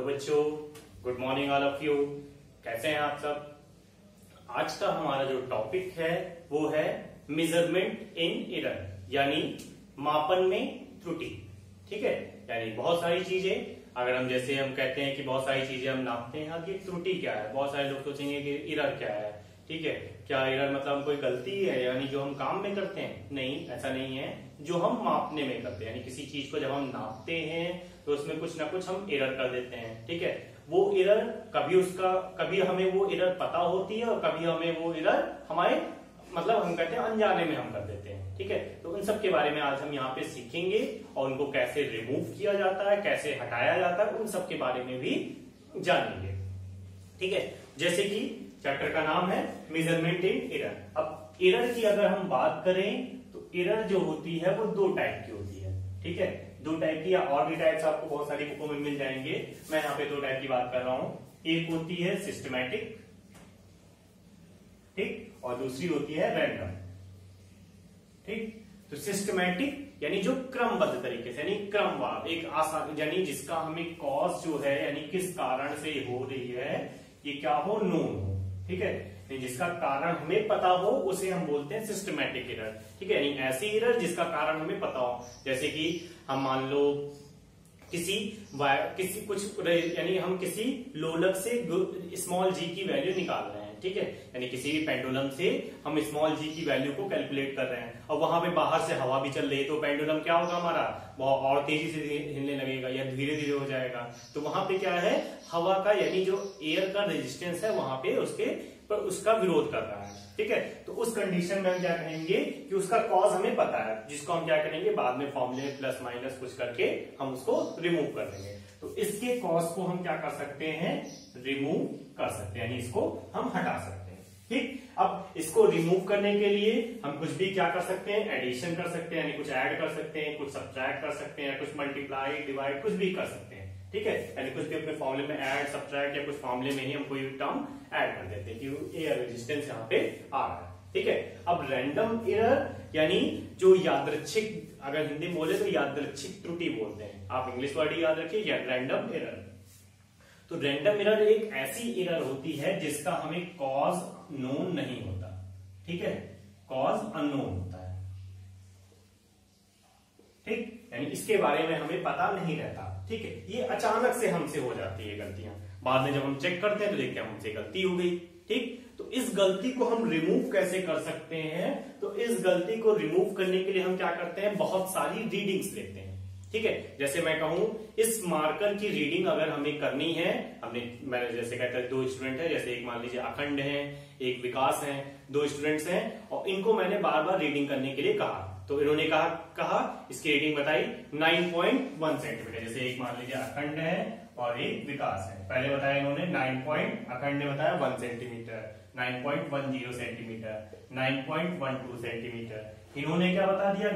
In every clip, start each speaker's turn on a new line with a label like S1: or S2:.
S1: Hello बच्चों, good morning all of you. कैसे हैं आप सब? आज का हमारा जो टॉपिक है वो है मेजरमेंट इन एरर, यानी मापन में त्रुटि। ठीक है, यानी बहुत सारी चीजें, अगर हम जैसे हम कहते हैं कि बहुत सारी चीजें हम नापते हैं, हाँ, कि त्रुटि क्या है। बहुत सारे लोग सोचेंगे कि एरर क्या है। ठीक है, क्या एरर मतलब कोई गलती है, यानी जो हम काम में करते हैं? नहीं, ऐसा नहीं है। जो हम मापने में करते हैं, यानी किसी चीज को जब हम नापते हैं तो उसमें कुछ ना कुछ हम एरर कर देते हैं। ठीक है, वो एरर कभी हमें वो एरर पता होती है और कभी हमें वो एरर हमारे मतलब हम कहते हैं अनजाने में हम कर देते हैं। ठीक है, तो उन सब के बारे में आज हम यहाँ पे सीखेंगे और उनको कैसे रिमूव किया जाता है, कैसे हटाया जाता है, उन सब के बारे में भी जानेंगे। ठीक है, जैसे कि चैप्टर का नाम है मेजरमेंट इन एरर। अब एरर की अगर हम बात करें तो एरर जो होती है वो दो टाइप की होती है। ठीक है, दो टाइप की, या और भी टाइप्स आपको बहुत सारी बुकों में मिल जाएंगे। मैं यहाँ पे दो टाइप की बात कर रहा हूं। एक होती है सिस्टमैटिक, ठीक, और दूसरी होती है रैंडम। ठीक, तो सिस्टमैटिक यानी जो क्रमबद्ध तरीके से, यानी क्रमवार, एक आसान, यानी जिसका हमें कॉज जो है, यानी किस कारण से हो रही है, ये क्या हो, नोन हो। ठीक है, जिसका कारण हमें पता हो उसे हम बोलते हैं सिस्टमैटिक एरर। ठीक है, यानी ऐसी एरर जिसका कारण हमें पता हो। जैसे कि हम मान लो किसी कुछ, यानी हम किसी लोलक से स्मॉल जी की वैल्यू निकाल रहे हैं। ठीक है, यानी किसी भी पेंडुलम से हम स्मॉल जी की वैल्यू को कैलकुलेट कर रहे हैं और वहां पे बाहर से हवा भी चल रही है, तो पेंडुलम क्या होगा हमारा, बहुत और तेजी से हिलने लगेगा या धीरे धीरे हो जाएगा। तो वहां पे क्या है, हवा का यानी जो एयर का रेजिस्टेंस है वहां पे उसका विरोध कर रहा है। ठीक है, तो उस कंडीशन में हम क्या कहेंगे कि उसका कॉज हमें पता है, जिसको हम क्या करेंगे बाद में फॉर्मूले प्लस माइनस कुछ करके हम उसको रिमूव कर देंगे। तो इसके कॉज को हम क्या कर सकते हैं, रिमूव कर सकते हैं, यानी इसको हम हटा सकते हैं। ठीक, अब इसको रिमूव करने के लिए हम कुछ भी क्या कर सकते हैं, एडिशन कर सकते हैं, यानी कुछ ऐड कर सकते हैं, कुछ सब्ट्रैक्ट कर सकते हैं, कुछ मल्टीप्लाई डिवाइड कुछ भी कर सकते हैं। ठीक है, यानी कुछ भी अपने फॉर्मूले में ऐड सब्ट्रैक्ट या कुछ फॉर्मूले में ही हम कोई टर्म ऐड कर देते हैं कि एयर रेजिस्टेंस यहाँ पे आ रहा है। ठीक है, अब रैंडम एरर यानी जो यादृच्छिक, अगर हिंदी में बोले तो यादृच्छिक त्रुटि बोलते हैं। आप इंग्लिश वर्ड ही याद रखिए, या रैंडम एरर। तो रैंडम एरर एक ऐसी एरर होती है जिसका हमें कॉज नोन नहीं होता। ठीक है, कॉज अननोन होता है। ठीक, यानी इसके बारे में हमें पता नहीं रहता। ठीक है, ये अचानक से हमसे हो जाती है गलतियां, बाद में जब हम चेक करते हैं तो देखते हैं हमसे गलती हो गई। ठीक, तो इस गलती को हम रिमूव कैसे कर सकते हैं? तो इस गलती को रिमूव करने के लिए हम क्या करते हैं, बहुत सारी रीडिंग्स लेते हैं। ठीक है, जैसे मैं कहूं इस मार्कर की रीडिंग अगर हमें करनी है, मैं जैसे कहता है दो स्टूडेंट है, जैसे एक मान लीजिए अखंड है, एक विकास है, दो स्टूडेंट्स हैं और इनको मैंने बार बार रीडिंग करने के लिए कहा। तो इन्होंने कहा इसकी रीडिंग बताई 9.1 सेंटीमीटर। जैसे एक मान लीजिए अखंड है और एक विकास है, पहले बताया इन्होंने अखंड ने बताया 1 सेंटीमीटर, 9.10 सेंटीमीटर, 9.12 सेंटीमीटर, इन्होंने क्या बता दिया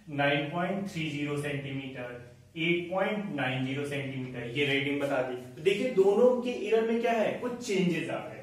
S1: 9.30 सेंटीमीटर, 8.90 सेंटीमीटर, ये रीडिंग बता दी। तो देखिए दोनों के एरर में क्या है, कुछ चेंजेस आ गए।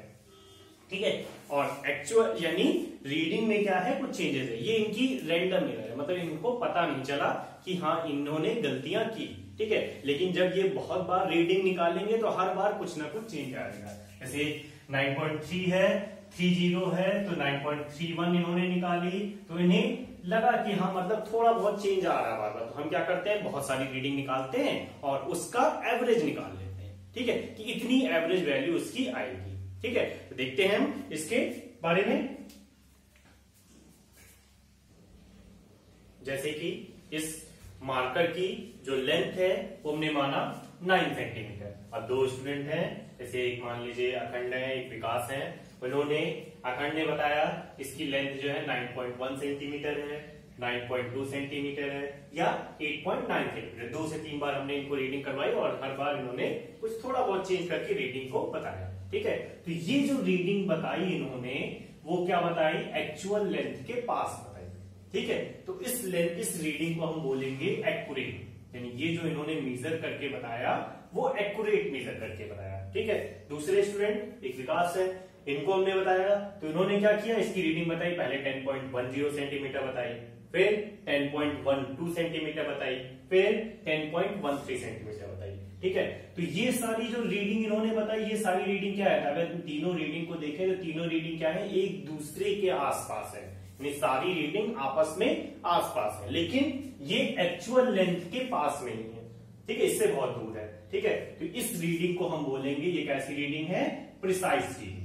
S1: ठीक है, और एक्चुअल यानी रीडिंग में क्या है, कुछ चेंजेस है। ये इनकी रैंडम एरर है, मतलब इनको पता नहीं चला कि हाँ इन्होंने गलतियां की। ठीक है, लेकिन जब ये बहुत बार रीडिंग निकालेंगे तो हर बार कुछ ना कुछ चेंज आएगा। जैसे 9.3 है, 30 है, तो 9.31 इन्होंने निकाली, तो इन्हें लगा कि हाँ मतलब थोड़ा बहुत चेंज आ रहा है बार बार। तो हम क्या करते हैं, बहुत सारी रीडिंग निकालते हैं और उसका एवरेज निकाल लेते हैं। ठीक है, कि इतनी एवरेज वैल्यू उसकी आएगी। ठीक है, तो देखते हैं हम इसके बारे में। जैसे कि इस मार्कर की जो लेंथ है वो हमने माना 9 सेंटीमीटर और दो स्टूडेंट हैं, जैसे एक मान लीजिए अखंड है, एक विकास है। उन्होंने अखंड ने बताया इसकी लेंथ जो है 9.1 सेंटीमीटर है, 9.2 सेंटीमीटर है या 8.9 सेंटीमीटर। 2 से 3 बार हमने इनको रीडिंग करवाई और हर बार इन्होंने कुछ थोड़ा बहुत चेंज करके रीडिंग को बताया। ठीक है, तो ये जो रीडिंग बताई इन्होंने वो क्या बताई, एक्चुअल लेंथ के पास बताई। ठीक है, तो इस रीडिंग को हम बोलेंगे एक्यूरेट, यानी ये जो इन्होंने मेजर करके बताया वो एक्यूरेट मेजर करके बताया। ठीक है, दूसरे स्टूडेंट एक विकास है, इनको हमने बताया तो इन्होंने क्या किया, इसकी रीडिंग बताई, पहले 10.10 सेंटीमीटर बताई, फिर 10.12 सेंटीमीटर बताई, फिर 10.13 सेंटीमीटर बताइए। ठीक है, तो ये सारी जो रीडिंग इन्होंने बताई, ये सारी रीडिंग क्या है, अगर तीनों रीडिंग को देखें तो तीनों रीडिंग क्या है, एक दूसरे के आसपास है, यानी सारी रीडिंग आपस में आसपास है, लेकिन ये एक्चुअल लेंथ के पास में नहीं है। ठीक है, इससे बहुत दूर है। ठीक है, तो इस रीडिंग को हम बोलेंगे ये कैसी रीडिंग है, प्रिसाइज रीडिंग।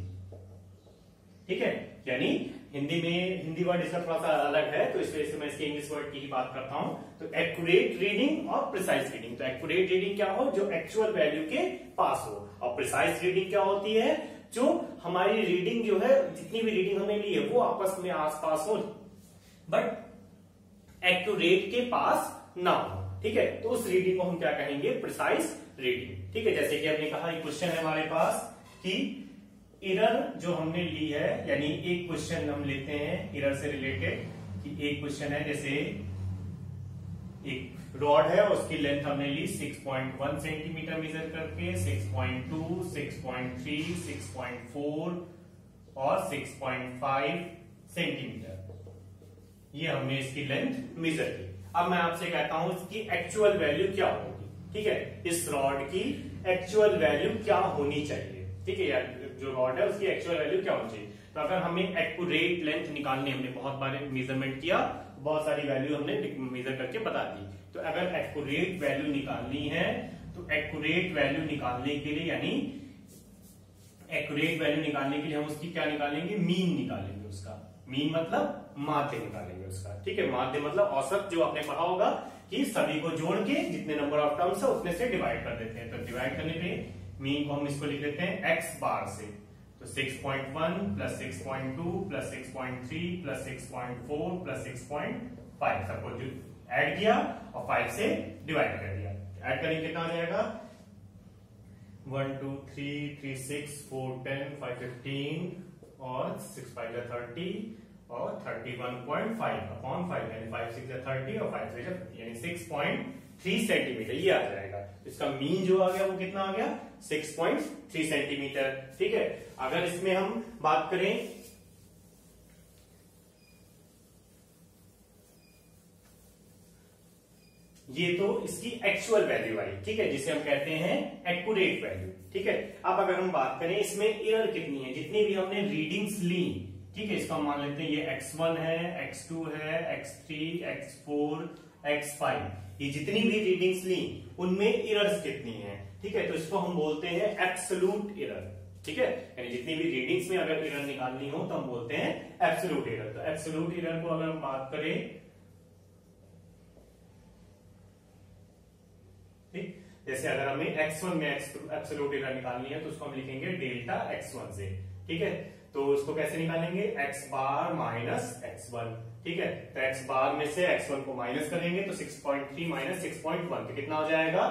S1: ठीक है, यानी हिंदी वर्ड इसका थोड़ा सा अलग है, तो इस वजह से मैं इसके इंग्लिश वर्ड की ही बात करता हूं। तो एक्यूरेट रीडिंग और प्रिसाइज रीडिंग। तो एक्यूरेट रीडिंग क्या हो, जो एक्चुअल वैल्यू के पास हो, और प्रिसाइज रीडिंग क्या होती है, जो हमारी रीडिंग जो है, जितनी भी रीडिंग हमने ली है वो आपस में आसपास हो, बट एक्यूरेट के पास ना हो। ठीक है, तो उस रीडिंग को हम क्या कहेंगे, प्रिसाइज रीडिंग। ठीक है, जैसे कि हमने कहा, एक क्वेश्चन है हमारे पास कि एरर जो हमने ली है, यानी एक क्वेश्चन हम लेते हैं एरर से रिलेटेड, कि एक क्वेश्चन है, जैसे एक रॉड है, उसकी लेंथ हमने ली 6.1 सेंटीमीटर मेजर करके, 6.2, 6.3, 6.4 और 6.5 सेंटीमीटर, ये हमने इसकी लेंथ मेजर की। अब मैं आपसे कहता हूं इसकी एक्चुअल वैल्यू क्या होगी। ठीक है, इस रॉड की एक्चुअल वैल्यू क्या होनी चाहिए। ठीक है, यार जो रॉड है उसकी एक्चुअल वैल्यू क्या होनी चाहिए। तो अगर हमें एक्यूरेट लेंथ निकालनी, हमने बहुत बार मेजरमेंट किया, बहुत सारी वैल्यू हमने मेजर करके बता दी। तो अगर एक्यूरेट वैल्यू निकालनी है, तो एक्यूरेट वैल्यू निकालने के लिए, यानी एक्यूरेट वैल्यू निकालने के लिए हम उसकी क्या निकालेंगे, मीन निकालेंगे। उसका मीन मतलब माध्य निकालेंगे उसका। ठीक है, माध्य मतलब औसत, जो आपने पढ़ा होगा कि सभी को जोड़ के जितने नंबर ऑफ टर्म्स है उतने से डिवाइड कर देते हैं। तो डिवाइड करने पे मीन को हम इसको लिख लेते हैं x बार से। तो 6.1 प्लस 6.2 प्लस 6.3 प्लस 6.4 प्लस 6.5 सबको ऐड किया और 5 से डिवाइड कर दिया। ऐड करेंगे कितना आ जाएगा, 1 2 3 3 6 4 10 5 15 और 6 5 30 और 31.5 अपॉन 5, यानी 5 6 30 और 5 6 50, यानी 6.3 सेंटीमीटर ये आ जाएगा। इसका मीन जो आ गया वो कितना आ गया, 6.3 सेंटीमीटर। ठीक है, अगर इसमें हम बात करें, ये तो इसकी एक्चुअल वैल्यू आई। ठीक है, जिसे हम कहते हैं एक्यूरेट वैल्यू। ठीक है, अब अगर हम बात करें इसमें एरर कितनी है, जितनी भी हमने रीडिंग्स ली, ठीक है, इसका मान लेते हैं ये x1 है, x2 है, x3, x4, x5, ये जितनी भी रीडिंग्स ली उनमें एरर्स कितनी हैं। ठीक है, तो इसको हम बोलते हैं एब्सोल्यूट एरर। ठीक है, यानी जितनी भी रीडिंग्स में अगर एरर निकालनी हो तो हम बोलते हैं एब्सोल्यूट एरर। तो एब्सोल्यूट एरर को अगर हम बात करें, ठीक, जैसे अगर हमें x1 में एब्सोल्यूट एरर निकालनी है तो उसको हम लिखेंगे डेल्टा x1 से। ठीक है, तो उसको कैसे निकालेंगे, x बार माइनस x1। ठीक है, तो x बार में से x1 को माइनस करेंगे तो 6.3 माइनस 6.1, तो कितना हो जाएगा,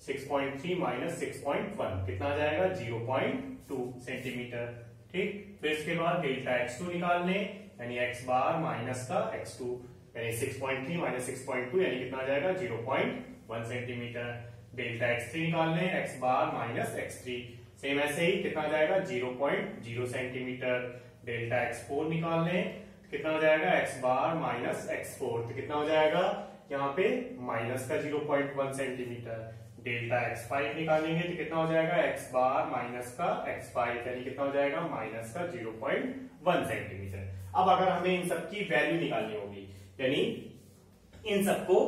S1: 6.3 माइनस 6.1 कितना आ जाएगा, 0.2 सेंटीमीटर। ठीक, फिर इसके बाद डेल्टा x2 निकालने, यानी x बार माइनस का x2, यानी 6.3 माइनस 6.2 यानी कितना आ जाएगा, 0.1 सेंटीमीटर। डेल्टा x3 निकालने, x बार माइनस x3, सेम ऐसे ही कितना आ जाएगा, 0.0 सेंटीमीटर। डेल्टा x4 निकालने, कितना हो जाएगा, x बार माइनस x4, तो कितना हो जाएगा, यहाँ पे माइनस का 0.1 सेंटीमीटर। डेल्टा x5 निकालेंगे तो कितना हो जाएगा, x बार माइनस का x5, यानी कितना हो जाएगा, माइनस का 0.1 सेंटीमीटर। अब अगर हमें इन सबकी वैल्यू निकालनी होगी, यानी इन सबको,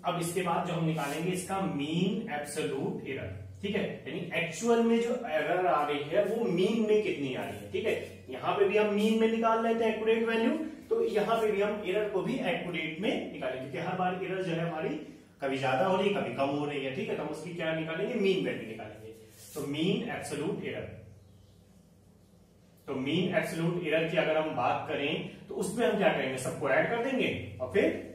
S1: अब इसके बाद जो हम निकालेंगे इसका मीन एब्सोल्यूट एरर। ठीक है, यानी एक्चुअल में जो एरर आ रही है वो मीन में कितनी आ रही है। ठीक है, यहाँ पे भी हम मीन में निकाल रहे थे एक्यूरेट वैल्यू, तो यहाँ पे भी हम एरर को भी एक्यूरेट में निकालेंगे, क्योंकि हर बार एरर जो है हमारी कभी ज्यादा हो रही है कभी कम हो रही है। ठीक है, तो हम उसकी क्या निकालेंगे, मीन वैल्यू निकालेंगे। तो मीन एब्सोल्यूट एरर, तो मीन एब्सोल्यूट एरर की अगर हम बात करें तो उसमें हम क्या करेंगे, सबको ऐड कर देंगे और फिर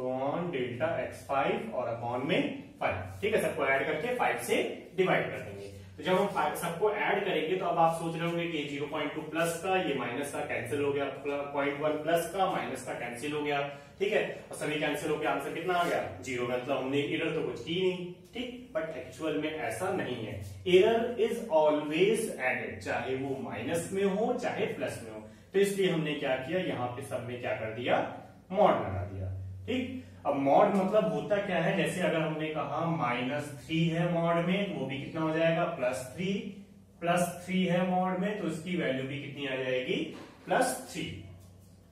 S1: ऑन डेल्टा x5 और अपॉन में 5। ठीक है, सबको ऐड करके 5 से डिवाइड कर देंगे। तो जब हम सबको ऐड करेंगे तो अब आप सोच रहे होंगे कि 0.2 प्लस का, ये माइनस का कैंसिल हो गया, 0.1 प्लस का माइनस का कैंसिल हो गया। ठीक है, और सभी कैंसिल हो गया, आंसर कितना आ गया, 0। मतलब हमने एरर तो कुछ की नहीं। ठीक, बट एक्चुअल में ऐसा नहीं है। एरर इज ऑलवेज एडेड, चाहे वो माइनस में हो चाहे प्लस में हो। तो इसलिए हमने क्या किया, यहाँ पे सब में क्या कर दिया, मॉड लगा दिया। ठीक। अब मॉड मतलब होता क्या है, जैसे अगर हमने कहा -3 है मॉड में, वो भी कितना हो जाएगा +3 है मॉड में, तो इसकी वैल्यू भी कितनी आ जाएगी +3।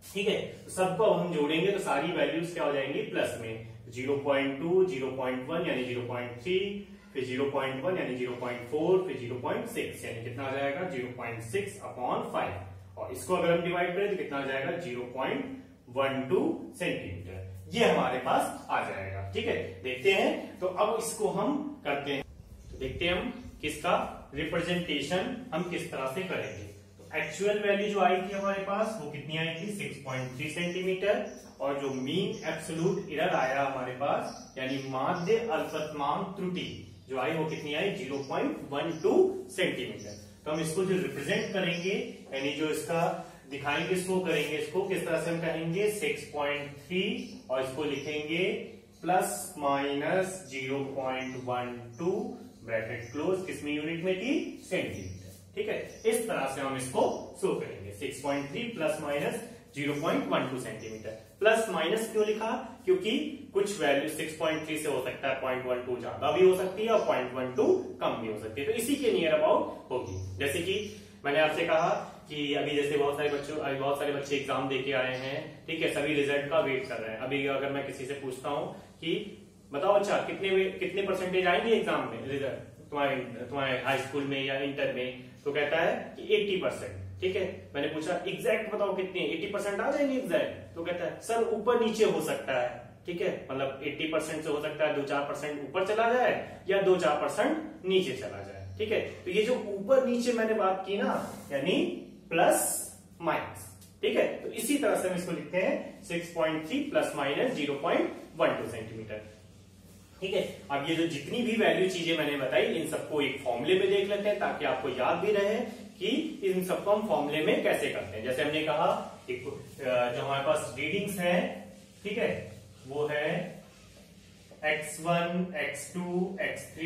S1: ठीक है, तो सबको अब हम जोड़ेंगे तो सारी वैल्यूज क्या हो जाएंगी प्लस में, 0.2, 0.1 यानी 0.3, फिर 0.1 यानी 0.4, फिर 0.6 यानी कितना आ जाएगा 0.6/5, और इसको अगर हम डिवाइड करें तो कितना आ जाएगा 0.12 सेंटीमीटर, ये हमारे पास आ जाएगा। ठीक है, देखते हैं तो अब इसको हम करते हैं, तो देखते हैं हम किसका रिप्रेजेंटेशन हम किस तरह से करेंगे। तो एक्चुअल वैल्यू जो आई थी हमारे पास वो कितनी आई थी 6.3 सेंटीमीटर, और जो मीन एब्सोल्यूट एरर आया हमारे पास यानी माध्य अल्पतमांक त्रुटि जो आई वो कितनी आई 0.12 सेंटीमीटर। तो हम इसको जो रिप्रेजेंट करेंगे यानी जो इसका दिखाएंगे, शो करेंगे, इसको किस तरह से हम कहेंगे 6.3 और इसको लिखेंगे ±0.12 ब्रैकेट क्लोज, किसमें यूनिट में थी सेंटीमीटर। ठीक है, इस तरह से हम इसको शो करेंगे 6.3 ±0.12 सेंटीमीटर। प्लस माइनस क्यों लिखा, क्योंकि कुछ वैल्यू 6.3 से हो सकता है 0.12 ज्यादा भी हो सकती है और 0.12 कम भी हो सकती है, तो इसी के नियर अबाउट होगी। जैसे कि मैंने आपसे कहा कि अभी जैसे बहुत सारे बच्चे एग्जाम देके आए हैं, ठीक है, सभी रिजल्ट का वेट कर रहे हैं। अभी अगर मैं किसी से पूछता हूँ कि बताओ अच्छा कितने परसेंटेज आएंगे एग्जाम में रिजल्ट तुम्हारे हाई स्कूल में या इंटर में, तो कहता है कि 80%। ठीक है, मैंने पूछा एग्जैक्ट बताओ कितने, 80% आ जाएंगे एग्जैक्ट, तो कहता है सर ऊपर नीचे हो सकता है। ठीक है, मतलब 80% से हो सकता है 2-4% ऊपर चला जाए या 2-4% नीचे चला जाए। ठीक है, तो ये जो ऊपर नीचे मैंने बात की ना, यानी प्लस माइनस। ठीक है, तो इसी तरह से हम इसको लिखते हैं 6.3 ±0.12 सेंटीमीटर। ठीक है, अब ये जो जितनी भी वैल्यू चीजें मैंने बताई इन सबको एक फॉर्मूले में देख लेते हैं ताकि आपको याद भी रहे कि इन सबको हम फॉर्मूले में कैसे करते हैं। जैसे हमने कहा जो हमारे पास रीडिंग्स है, ठीक है, वो है x1, x2, x3,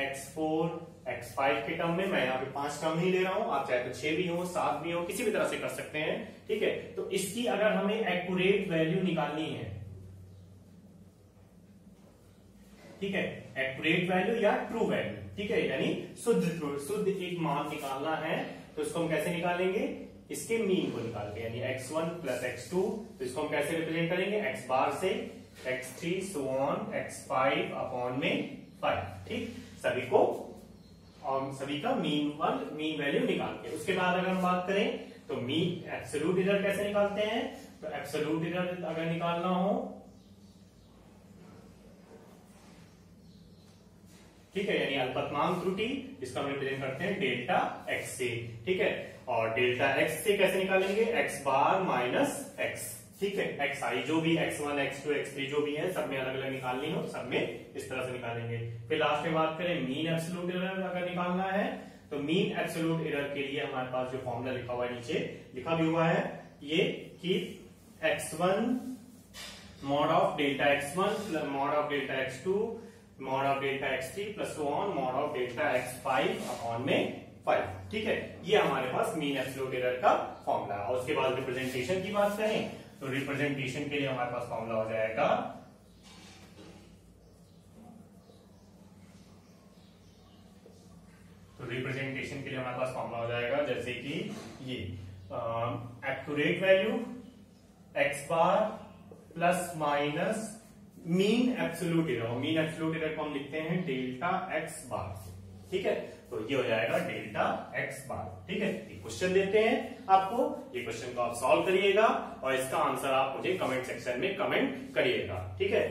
S1: x4, x5 के टर्म में। मैं यहाँ पे 5 टर्म ही ले रहा हूं, आप चाहे तो 6 भी हो 7 भी हो, किसी भी तरह से कर सकते हैं। ठीक है, तो इसकी अगर हमें एक्यूरेट वैल्यू निकालनी है, ठीक है, एक्यूरेट वैल्यू या ट्रू वैल्यू, ठीक है, यानी शुद्ध एक मान निकालना है, तो इसको हम कैसे निकालेंगे, इसके मीन को निकाल के, यानी x1 + x2, तो इसको हम कैसे रिप्रेजेंट करेंगे x बार से, x3 so on x5 upon में 5। ठीक, सभी को और सभी का मीन वैल्यू निकाल के उसके बाद अगर हम बात करें तो मीन एब्सोल्यूट एरर कैसे निकालते हैं, तो एब्सोल्यूट एरर अगर निकालना हो, ठीक है, यानी अल्पतमांक त्रुटि, इसका हम रिप्रेजेंट करते हैं डेल्टा x से। ठीक है, और डेल्टा x से कैसे निकालेंगे, x बार माइनस x। ठीक है, xi जो भी x1, x2, x3 जो भी है सब में अलग अलग निकालनी हो, सब में इस तरह से निकालेंगे। फिर लास्ट में बात करें मीन एब्सोल्यूट एरर अगर निकालना है, तो मीन एब्सोल्यूट एरर के लिए हमारे पास जो फॉर्मूला लिखा हुआ है, नीचे लिखा भी हुआ है ये कि x1 mod of delta x1 mod of delta x2 mod of delta x3 plus so on mod of delta x5 upon में 5। ठीक है, ये हमारे पास मीन एब्सोल्यूट एरर का फॉर्मूला है। और उसके बाद रिप्रेजेंटेशन की बात करें तो रिप्रेजेंटेशन के लिए हमारे पास फॉर्मूला हो जाएगा जैसे कि ये accurate value x bar plus minus mean absolute error, mean absolute error को हम लिखते हैं डेल्टा x बार से। ठीक है, तो ये हो जाएगा डेल्टा x बार। ठीक है, क्वेश्चन देते हैं आपको, ये क्वेश्चन को आप सॉल्व करिएगा और इसका आंसर आप मुझे कमेंट सेक्शन में कमेंट करिएगा। ठीक है,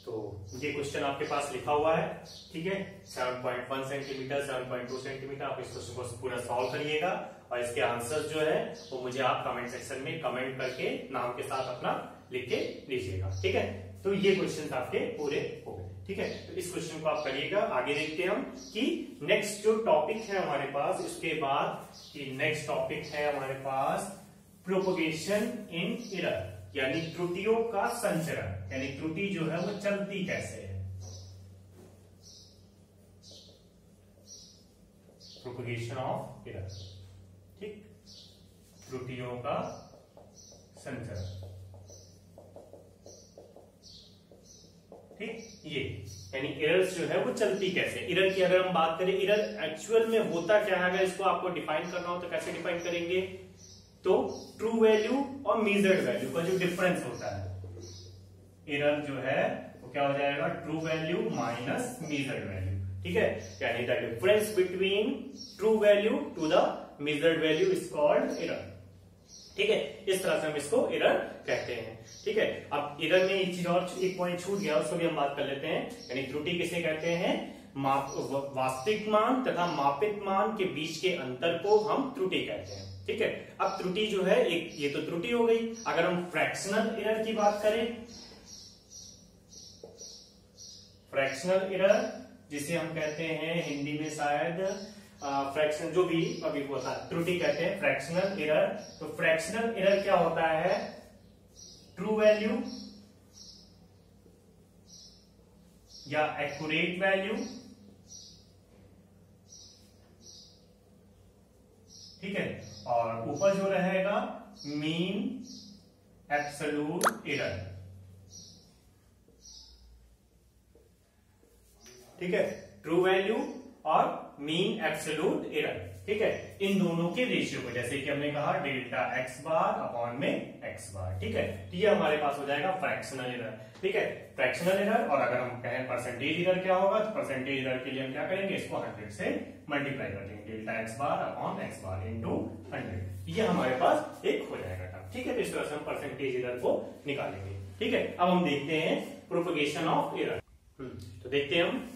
S1: तो ये क्वेश्चन आपके पास लिखा हुआ है, ठीक है, 7.1 सेंटीमीटर 7.2 सेंटीमीटर। आप इस क्वेश्चन को पूरा सॉल्व करिएगा और इसके आंसर्स जो है वो मुझे आप कमेंट सेक्शन में कमेंट करके नाम के साथ अपना लिख के लीजिएगा। ठीक है, तो ये क्वेश्चन आपके पूरे हो गए। ठीक है, तो इस क्वेश्चन को आप करिएगा। आगे देखते हैं हम कि नेक्स्ट जो टॉपिक है हमारे पास, इसके बाद कि नेक्स्ट टॉपिक है हमारे पास प्रोपगेशन इन एरर, यानी त्रुटियों का संचरण, यानी त्रुटि जो है वो चलती कैसे है, प्रोपगेशन ऑफ एरर। ठीक, त्रुटियों का संचरण। ठीक, ये यानी एरर्स जो है वो चलती कैसे। एरर की अगर हम बात करें, एरर एक्चुअल में होता क्या है, अगर इसको आपको डिफाइन करना हो तो कैसे डिफाइन करेंगे, तो ट्रू वैल्यू और मेजर्ड वैल्यू का जो डिफरेंस होता है, एरर जो है वो क्या हो जाएगा, true value minus measured value. ठीक है, यानी the difference between true value to the measured value is called error. ठीक है, इस तरह से हम इसको एरर कहते हैं। ठीक है, अब एरर में एक चीज और, एक पॉइंट छूट गया, उसको भी हम बात कर लेते हैं। यानी त्रुटि किसे कहते हैं, वास्तविक मान तथा मापित मान के बीच के अंतर को हम त्रुटि कहते हैं। ठीक है, अब त्रुटि जो है एक, ये तो त्रुटि हो गई। अगर हम फ्रैक्शनल एरर की बात करें, फ्रैक्शनल एरर जिसे हम कहते हैं हिंदी में शायद फ्रैक्शन, जो भी अभी होता है, त्रुटि कहते हैं फ्रैक्शनल एरर। तो फ्रैक्शनल एरर क्या होता है, ट्रू वैल्यू या एक्यूरेट वैल्यू, ठीक है, और ऊपर जो रहेगा मीन एब्सोल्यूट एरर। ठीक है, ट्रू वैल्यू और मीन एब्सोल्यूट एरर। ठीक है, इन दोनों के रेशियो को, जैसे कि हमने कहा डेल्टा एक्स बार अपॉन में एक्स बार। ठीक है, तो ये हमारे पास हो जाएगा फ्रैक्शनल एरर। ठीक है, फ्रैक्शनल एरर। और अगर हम कहें परसेंटेज एरर क्या होगा, तो परसेंटेज एरर के लिए हम क्या करेंगे, इसको 100 से मल्टीप्लाई कर देंगे, delta X bar upon X bar into 100। ये हमारे पास एक हो जाएगा टर्म। ठीक है, तो इस तरह से हम परसेंटेज एरर को निकालेंगे। ठीक है, अब हम देखते हैं प्रोपगेशन ऑफ एरर। तो देखते हैं हम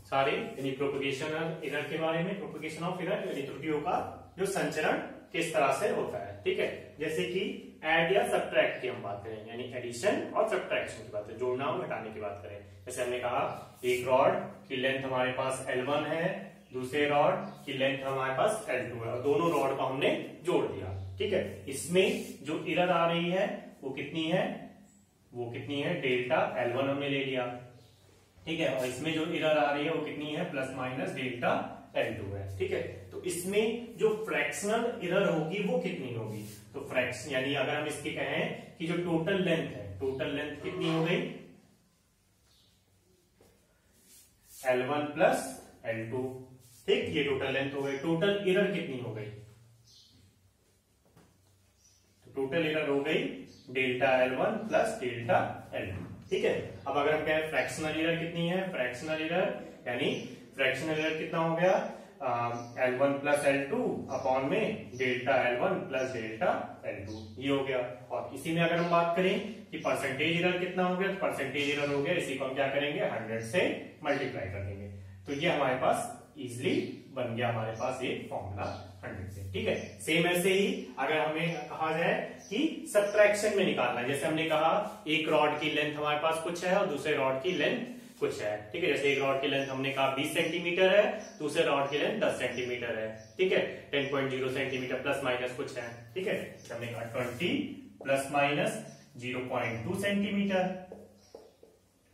S1: सारे यानी प्रोपगेशन एरर के बारे में। प्रोपगेशन ऑफ एरर यानी त्रुटियों का जो संचरण किस तरह से होता है। ठीक है, जैसे कि ऐड या सब्ट्रैक्ट की हम बात करें, यानी एडिशन और सब्ट्रैक्शन की बात करें, जोड़ना और घटाने की बात करें। जैसे हमने कहा एक रॉड की लेंथ हमारे पास L1 है, दूसरे रॉड की लेंथ हमारे पास L2 है, और दोनों रॉड को हमने जोड़ दिया। ठीक है, इसमें जो एरर आ रही है वो कितनी है, वो कितनी है, डेल्टा L1 हमने ले लिया। ठीक है, और इसमें जो एरर आ रही है वो कितनी है, प्लस माइनस डेल्टा L2 है। ठीक है, तो इसमें जो फ्रैक्शनल एरर होगी वो कितनी होगी, तो फ्रैक्शन यानी अगर हम इसके कहें कि जो टोटल लेंथ है, टोटल लेंथ कितनी हो गई, L1 प्लस L2। ठीक, ये टोटल लेंथ हो गई। टोटल एरर कितनी हो गई, तो टोटल एरर हो गई delta L1 plus delta L2। ठीक है, अब अगर हम कहें फ्रैक्शनल एरर कितनी है, फ्रैक्शनल एरर यानी फ्रैक्शनल एरर कितना हो गया, L1 प्लस L2 अपॉन में delta L1 plus delta L2, ये हो गया। और इसी में अगर हम बात करें कि परसेंटेज एरर कितना हो गया, तो परसेंटेज एरर हो गया, इसी को हम क्या करेंगे, 100 से मल्टीप्लाई कर देंगे। तो ये हमारे पास इजिली बन गया, हमारे पास ये फॉर्मूला 100 से। ठीक है, सेम ऐसे ही अगर हमें कहा जाए कि सब्ट्रैक्शन में निकालना है, जैसे हमने कहा एक रॉड की लेंथ हमारे पास कुछ है और दूसरे रॉड की लेंथ कुछ है। ठीक है, जैसे एक रॉड की लेंथ हमने कहा 20 सेंटीमीटर है, दूसरे रॉड की लेंथ 10 सेंटीमीटर है। ठीक है, 10.0 सेंटीमीटर प्लस माइनस कुछ है। ठीक है, हमने कहा 20 प्लस माइनस 0.2 सेंटीमीटर,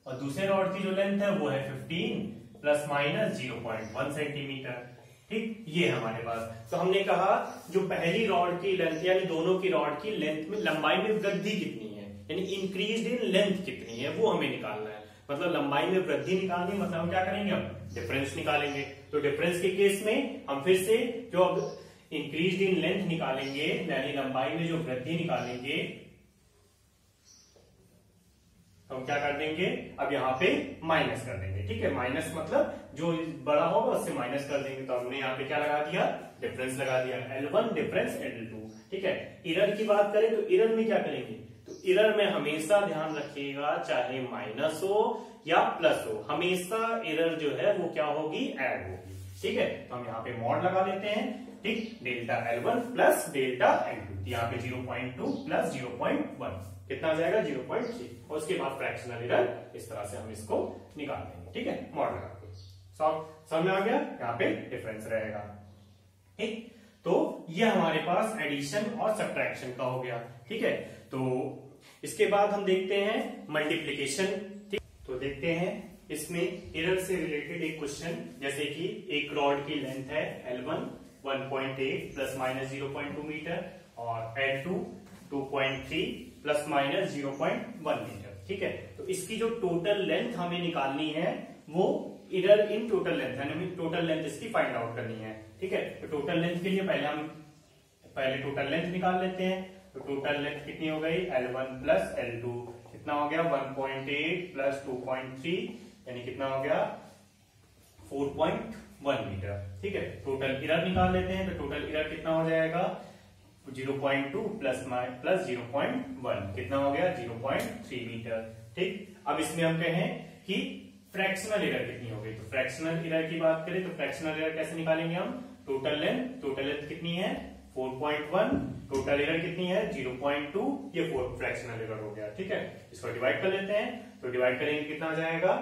S1: और दूसरे रॉड की जो लेंथ है वो है 15 प्लस माइनस 0.1 सेंटीमीटर। ठीक, ये हमारे पास। तो हमने कहा जो पहली रॉड की लेंथ यानी दोनों की रॉड की लेंथ में, लंबाई में वृद्धि कितनी है, यानी इंक्रीज इन लेंथ कितनी है, वो हमें निकालना है। मतलब लंबाई में वृद्धि निकालनी, मतलब हम क्या करेंगे, अब डिफरेंस निकालेंगे। तो डिफरेंस के केस में हम फिर से जो अब इंक्रीज इन लेंथ निकालेंगे, यानी लंबाई में जो वृद्धि निकालेंगे, हम क्या कर देंगे, अब यहाँ पे माइनस कर देंगे। ठीक है, माइनस मतलब जो बड़ा होगा उससे माइनस कर देंगे। तो हमने यहाँ पे क्या लगा दिया, डिफरेंस लगा दिया, L1 डिफरेंस L2। ठीक है, एरर की बात करें तो एरर में क्या करेंगे, तो एरर में हमेशा ध्यान रखिएगा, चाहे माइनस हो या प्लस हो, हमेशा एरर जो है वो क्या होगी, ऐड होगी। ठीक है, तो हम यहाँ पे मॉड लगा लेते हैं। ठीक, delta L1 plus delta L2, यहाँ पे 0.2 प्लस 0.1 कितना आ जाएगा, 0.3, और उसके बाद फ्रैक्शनल एरर, इस तरह से हम इसको निकाल देंगे। ठीक है, मॉड लगा के समझ में आ गया, यहाँ पे डिफरेंस रहेगा। ठीक, तो ये हमारे पास एडिशन और सब्ट्रैक्शन का हो गया। ठीक है, तो इसके बाद हम देखते हैं मल्टीप्लीकेशन। ठीक, तो देखते हैं इसमें एरर से रिलेटेड एक क्वेश्चन, जैसे कि एक रॉड की लेंथ है L1 1.8 प्लस माइनस 0.2 मीटर और L2 2.3 प्लस माइनस 0.1 मीटर। ठीक है। तो इसकी जो टोटल लेंथ हमें निकालनी है वो एरर इन टोटल लेंथ, यानी टोटल लेंथ इसकी फाइंड आउट करनी है, ठीक है। तो टोटल लेंथ के लिए पहले टोटल लेंथ निकाल लेते हैं। तो टोटल लेंथ कितनी हो गई, L1 प्लस L2 कितना हो गया 1.8 प्लस 2.3 यानी कितना हो गया 4.1 मीटर, ठीक है। टोटल एरर निकाल लेते हैं। तो टोटल एरर कितना हो जाएगा 0.2 प्लस 0.1 कितना हो गया 0.3 मीटर, ठीक। अब इसमें हम कहें कि फ्रैक्शनल एरर कितनी हो गई। तो फ्रैक्शनल एरर की बात करें तो फ्रैक्शनल एरर कैसे निकालेंगे हम, टोटल लेंथ कितनी है 4.1, टोटल एरर कितनी है 0.2, ये फ्रैक्शनल एरर हो गया, ठीक है। इसको डिवाइड कर लेते हैं। तो डिवाइड करेंगे कितना आ जाएगा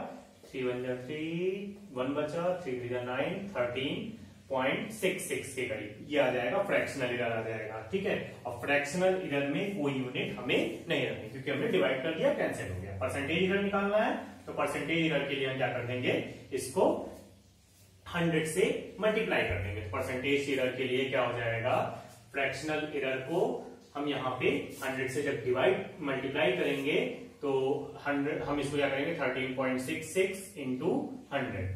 S1: 3 1 3 1 बचा 3 3 9 13.66 के करीब ये आ जाएगा, फ्रैक्शनल एरर आ जाएगा, ठीक है। और फ्रैक्शनल एरर में कोई यूनिट हमें नहीं रखनी क्योंकि हमने डिवाइड कर दिया, कैंसिल हो गया। परसेंटेज एरर निकालना है तो परसेंटेज एरर के लिए हम क्या कर देंगे, इसको 100 से मल्टीप्लाई कर देंगे। परसेंटेज एरर के लिए क्या हो जाएगा, फ्रैक्शनल एरर को हम यहाँ पे 100 से जब मल्टीप्लाई करेंगे तो 100 हम इसको क्या करेंगे 13.66 इंटू 100,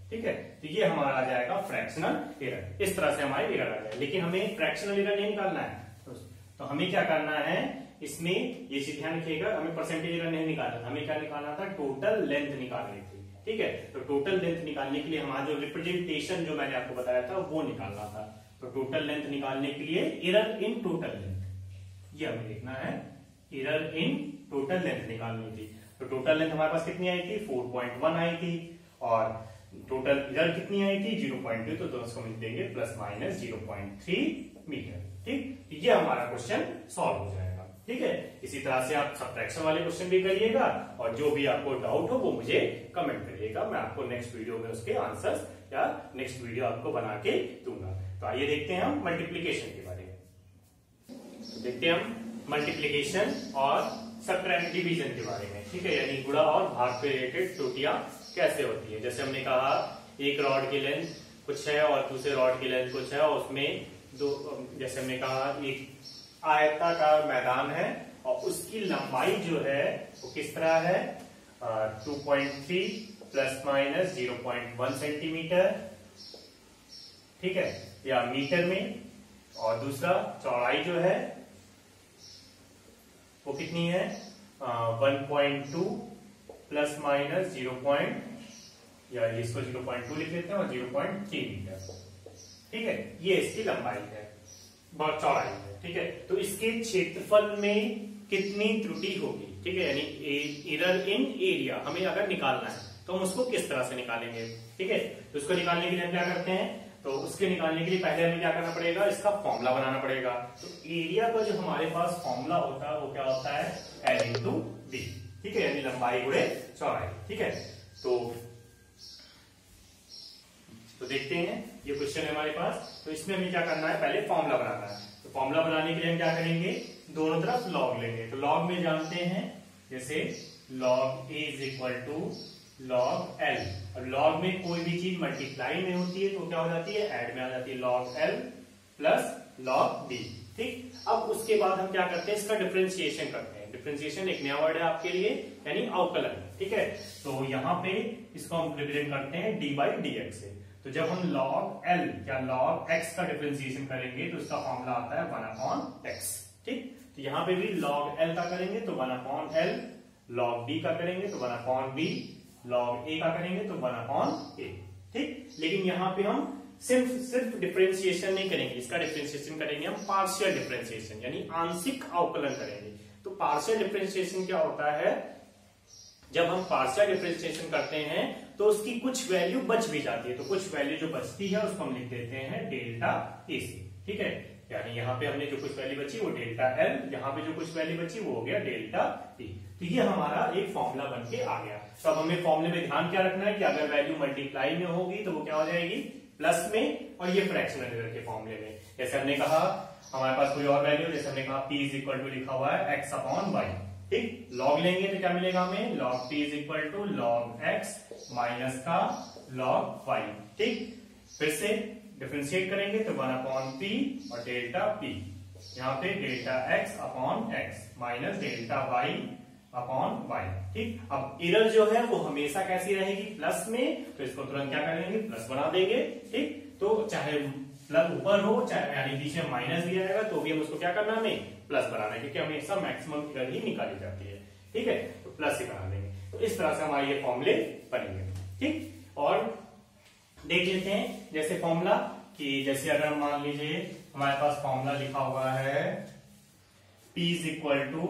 S1: ठीक है। तो ये हमारा आ जाएगा फ्रैक्शनल एरर। इस तरह से हमारे एरर आ जाए, लेकिन हमें फ्रैक्शनल एरर नहीं निकालना है। तो हमें क्या करना है इसमें, ये चीज ध्यान रखिएगा, हमें परसेंटेज एरर नहीं निकालना था, हमें क्या निकालना था टोटल लेंथ निकालनी थी, ठीक है। तो टोटल लेंथ निकालने के लिए हमारा जो रिप्रेजेंटेशन जो मैंने आपको बताया था वो निकालना था। तो टोटल लेंथ निकालने के लिए एरर इन टोटल लेंथ ये हमें देखना है, एरर इन टोटल लेंथ निकालनी थी। तो टोटल लेंथ हमारे पास कितनी आई थी 4.1 आई थी और टोटल एरर कितनी आई थी 0.2, तो दोनों को मिल देंगे प्लस माइनस 0.3 मीटर, ठीक। ये हमारा क्वेश्चन सॉल्व हो जाएगा, ठीक है। इसी तरह से आप सब्ट्रैक्शन वाले क्वेश्चन भी करिएगा और जो भी आपको डाउट हो वो मुझे कमेंट करिएगा, मैं आपको नेक्स्ट वीडियो में उसके आंसर्स या नेक्स्ट वीडियो आपको बना के दूंगा। तो आइए देखते हैं हम मल्टीप्लीकेशन के बारे में। तो देखते हैं हम मल्टीप्लीकेशन और सब्ट्रैक्ट डिवीजन के बारे में, ठीक है। यानी गुणा और भाग पे रिलेटेड त्रुटियां कैसे होती है। जैसे हमने कहा एक रॉड की लेंथ कुछ है और दूसरे रॉड की लेंथ कुछ है और उसमें दो, जैसे हमने कहा एक आयताकार मैदान है और उसकी लंबाई जो है वो किस तरह है 2.3 प्लस माइनस 0.1 सेंटीमीटर, ठीक है, या मीटर में। और दूसरा चौड़ाई जो है वो कितनी है 1.2 प्लस माइनस 0. या इसको 0.2 लिख लेते हैं और 0.3 मीटर, ठीक है। ये इसकी लंबाई है, बहुत चौड़ाई है, ठीक है। तो इसके क्षेत्रफल में कितनी त्रुटि होगी, ठीक है। यानी एरर इन एरिया हमें अगर निकालना है तो हम उसको किस तरह से निकालेंगे, ठीक है। तो उसको निकालने के लिए हम क्या करते हैं, तो उसके निकालने के लिए पहले हमें क्या करना पड़ेगा, इसका फॉर्मूला बनाना पड़ेगा। तो एरिया का जो हमारे पास फॉर्मूला होता है वो क्या होता है L इंटू डी, ठीक है, यानी लंबाई गुणे चौड़ाई, ठीक है। तो देखते हैं ये क्वेश्चन है हमारे पास। तो इसमें हमें क्या करना है, पहले फॉर्मूला बनाना है। तो फॉर्मूला बनाने के लिए हम क्या करेंगे, दोनों तरफ लॉग लेंगे। तो लॉग में जानते हैं जैसे log a is equal to log l, और लॉग में कोई भी चीज मल्टीप्लाई में होती है तो क्या हो जाती है ऐड में आ जाती है, log L plus log D, ठीक। अब उसके बाद हम क्या करते हैं, इसका डिफरेंशिएशन करते हैं। डिफरेंशिएशन एक नया वर्ड है आपके लिए, यानी अवकलन, ठीक है। तो यहाँ पे इसको हम रिप्रेजेंट करते हैं डी बाई डी एक्स से। तो जब हम log L या log x का डिफरेंशिएशन करेंगे तो इसका फॉर्मूला आता है 1/x, ठीक। तो यहाँ पे भी log L का करेंगे तो 1/L, log D का करेंगे तो 1/B, log A का करेंगे तो 1/A, ठीक। लेकिन यहाँ पे हम सिर्फ डिफरेंशिएशन नहीं करेंगे, इसका डिफरेंशिएशन करेंगे हम पार्शियल डिफरेंशिएशन, यानी आंशिक अवकलन करेंगे। तो पार्शियल डिफरेंशिएशन क्या होता है, जब हम पार्शियल डिफरेंशिएशन करते हैं तो उसकी कुछ वैल्यू बच भी जाती है, तो कुछ वैल्यू जो बचती है उसको हम लिख देते हैं डेल्टा ए से, ठीक है। यानी यहाँ पे हमने जो कुछ वैल्यू बची वो डेल्टा एल, यहाँ पे जो कुछ वैल्यू बची वो हो गया डेल्टा टी। तो ये हमारा एक फॉर्मूला बन के आ गया। तो अब हमें फॉर्मूले में ध्यान क्या रखना है कि अगर वैल्यू मल्टीप्लाई में होगी तो वो क्या हो जाएगी प्लस में, और ये फ्रैक्शनल एरर के फॉर्मूले में जैसे हमने कहा हमारे पास कोई और वैल्यू, जैसे हमने कहा पी इज इक्वल टू लिखा हुआ है एक्स अपॉन वाई, ठीक। लॉग लेंगे तो क्या मिलेगा हमें, log p is equal to log x minus का लॉग y, ठीक। फिर से डिफरेंशिएट करेंगे तो 1/p और डेल्टा p, यहाँ पे delta x upon x minus delta y upon y. ठीक, अब एरर जो है वो हमेशा कैसी रहेगी, प्लस में, तो इसको तुरंत क्या कर लेंगे, प्लस बना देंगे। ठीक, तो चाहे प्लस ऊपर हो चाहे यानी बीच में माइनस दिया जाएगा तो भी हम उसको क्या करना, हमें प्लस बनाना है, क्योंकि हमेशा मैक्सिमम एरर ही निकाली जाती है। ठीक है, तो प्लस ही बना देंगे। तो इस तरह से हमारे ये फॉर्मूले बनेंगे। ठीक, और देख लेते हैं जैसे फॉर्मूला कि जैसे अगर मान लीजिए हमारे पास फॉर्मूला लिखा हुआ है P is equal to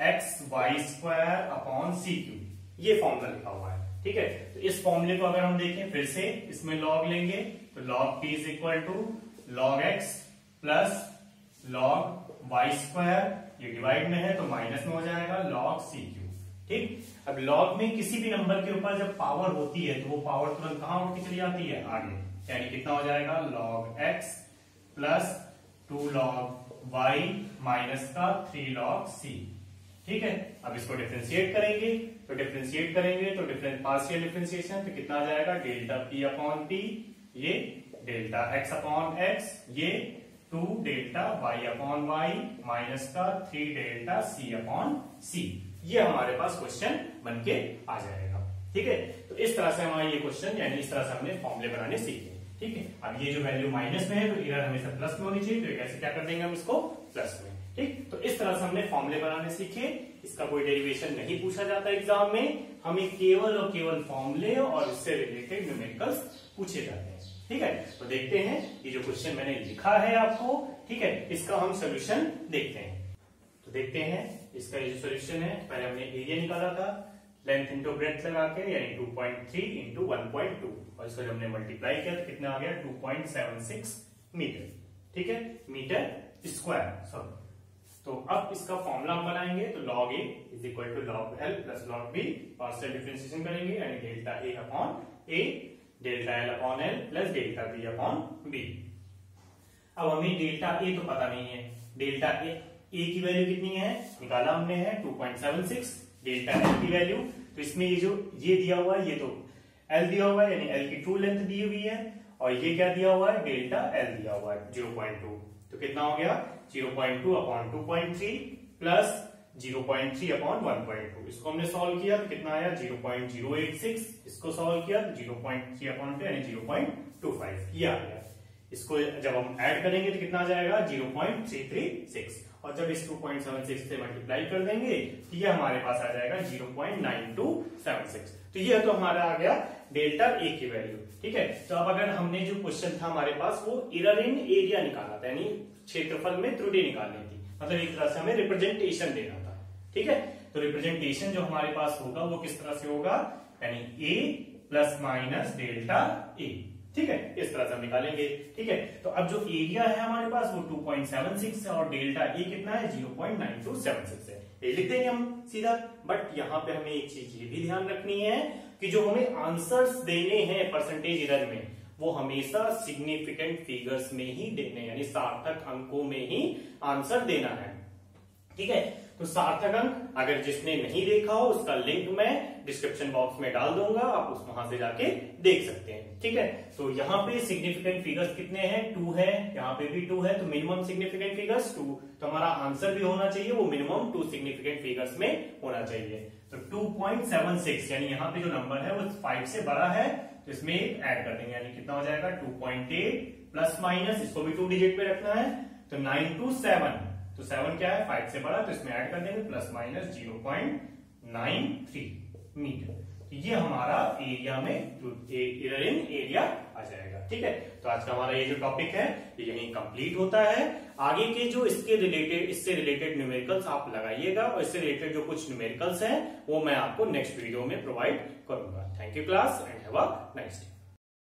S1: x y square upon c q, ये फॉर्मूला लिखा हुआ है। ठीक है, तो इस फॉर्मूले को अगर हम देखें फिर से, इसमें लॉग लेंगे तो log P is equal to log x plus log y square, ये डिवाइड में है तो माइनस में हो जाएगा लॉग सी क्यू। ठीक, अब लॉग में किसी भी नंबर के ऊपर जब पावर होती है तो वो पावर तुरंत कहां उठ के चली जाती है, आगे, यानी कितना हो जाएगा log x plus 2 log y minus का 3 लॉग सी। ठीक है, अब इसको डिफरेंशिएट करेंगे तो पार्शियल डिफरेंशिएशन तो कितना आ जाएगा, डेल्टा पी अपॉन पी, ये डेल्टा एक्स अपॉन एक्स, ये 2 delta y upon y minus का 3 डेल्टा सी अपॉन सी। ये हमारे पास क्वेश्चन बनके आ जाएगा। ठीक है, तो इस तरह से हमारा ये क्वेश्चन यानी इस तरह से हमने फॉर्मूले बनाने सीखे। ठीक है, अब ये जो वैल्यू माइनस में है तो एरर हमेशा प्लस में होनी चाहिए, तो कैसे क्या कर देंगे हम इसको प्लस में। ठीक, तो इस तरह से हमने फॉर्मूले बनाने सीखे। इसका कोई डेरिवेशन नहीं पूछा जाता एग्जाम में, हमें केवल और केवल फॉर्मूले और इससे रिलेटेड न्यूमेरिकल्स पूछे जाते हैं। ठीक है, तो देखते हैं ये जो क्वेश्चन मैंने लिखा है आपको, ठीक है, इसका हम सोल्यूशन देखते हैं। तो देखते हैं इसका ये जो सोल्यूशन है, पहले हमने एरिया निकाला था लेंथ इंटू ब्रेड्थ लगा के, यानी 2.3 इंटू 1.2, और इसको जब हमने मल्टीप्लाई किया तो कितना आ गया 2.76 मीटर। ठीक है, मीटर स्क्वायर, सॉरी। तो अब इसका फॉर्मूला हम बनाएंगे तो log a is equal to log l plus log b, partial differentiation करेंगे यानी delta a upon a, delta l upon l plus delta b upon b। अब हमें डेल्टा a तो पता नहीं है, डेल्टा a की वैल्यू कितनी है निकाला हमने है 2.76, डेल्टा l की वैल्यू, तो इसमें ये जो ये दिया हुआ है ये तो l दिया हुआ है यानी l की ट्रू लेंथ दी हुई है, और ये क्या दिया हुआ है डेल्टा l दिया हुआ है 0.2, तो कितना हो गया 0.2 अपॉन 2.3 प्लस 0.3 अपॉन 1.2। इसको हमने सॉल्व किया तो कितना आया 0.086, इसको सॉल्व किया तो 0.3 अपॉन 2 यानी 0.25, ये आ गया। इसको जब हम ऐड करेंगे तो कितना आ जाएगा 0.336, और जब इस 2.76 से मल्टीप्लाई कर देंगे तो ये हमारे पास आ जाएगा 0.9276। तो ये तो हमारा आ गया डेल्टा ए की वैल्यू। ठीक है, तो अब अगर हमने जो क्वेश्चन था हमारे पास वो एरर इन एरिया निकाला था, यानी क्षेत्रफल में त्रुटि निकालनी थी, मतलब एक तरह से हमें रिप्रेजेंटेशन देना था। ठीक है, तो रिप्रेजेंटेशन जो हमारे पास होगा वो किस तरह से होगा, यानी ए प्लस माइनस डेल्टा ए। ठीक है, इस तरह से हम निकालेंगे। ठीक है, तो अब जो एरिया है हमारे पास वो 2.76 है और डेल्टा ए कितना है 0.9276 है, ये लिख देंगे हम सीधा। बट यहाँ पे हमें एक चीज ये भी ध्यान रखनी है कि जो हमें आंसर्स देने हैं परसेंटेज एरर में वो हमेशा सिग्निफिकेंट फिगर्स में ही देने, यानी सार्थक अंकों में ही आंसर देना है। ठीक है, तो सार्थक अंक अगर जिसने नहीं देखा हो उसका लिंक मैं डिस्क्रिप्शन बॉक्स में डाल दूंगा, आप उस वहां से जाके देख सकते हैं। ठीक है, तो यहाँ पे सिग्निफिकेंट फिगर्स कितने हैं 2 है, यहाँ पे भी 2 है, तो मिनिमम सिग्निफिकेंट फिगर्स 2, तो हमारा आंसर भी होना चाहिए वो मिनिमम 2 सिग्निफिकेंट फिगर्स में होना चाहिए। तो 2.76 यानी यहाँ पे जो नंबर है वो 5 से बड़ा है, तो इसमें ऐड कर देंगे यानी कितना हो जाएगा 2.8 प्लस माइनस, इसको भी 2 डिजिट पे रखना है, तो 927, तो 7 क्या है 5 से बड़ा, तो इसमें ऐड कर देंगे प्लस माइनस 0.93 मीटर। तो ये हमारा एरिया में एरर इन एरिया आ जाएगा। ठीक है, तो आज का हमारा ये जो टॉपिक है ये यहीं कंप्लीट होता है। आगे के जो इससे रिलेटेड न्यूमेरिकल्स आप लगाइएगा, और इससे रिलेटेड जो कुछ न्यूमेरिकल्स हैं वो मैं आपको नेक्स्ट वीडियो में प्रोवाइड करूंगा। Thank you class and have a nice day.